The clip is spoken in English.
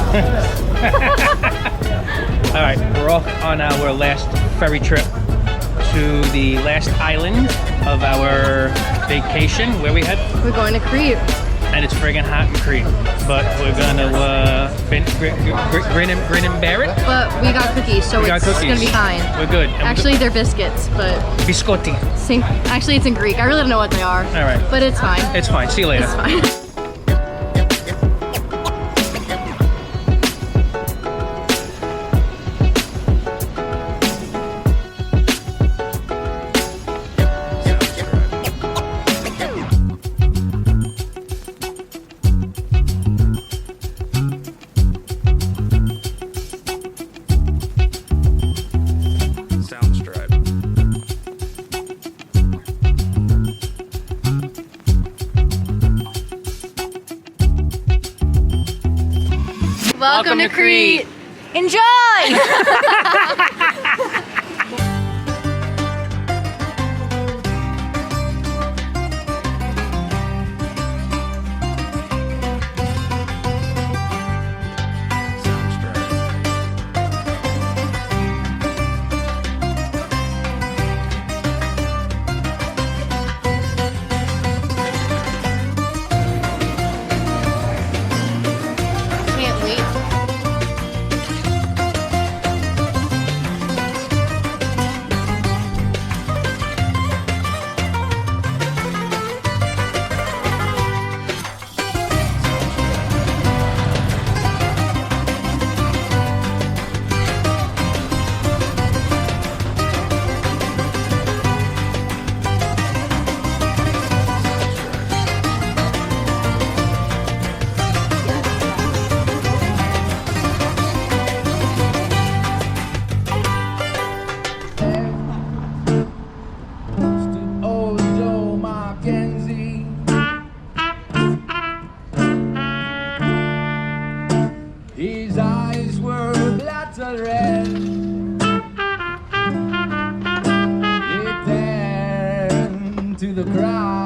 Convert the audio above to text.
All right, we're off on our last ferry trip to the last island of our vacation. Where we head? We're going to Crete. And it's friggin' hot in Crete, but we're gonna grin and bear it. But we got cookies, so it's gonna be fine. We're good. And actually, they're biscuits, but biscotti. Actually, it's in Greek. I really don't know what they are. All right, but it's fine. It's fine. See you later. It's fine. Welcome to Crete. Enjoy! Can't wait. His eyes were blood red. He turned to the crowd.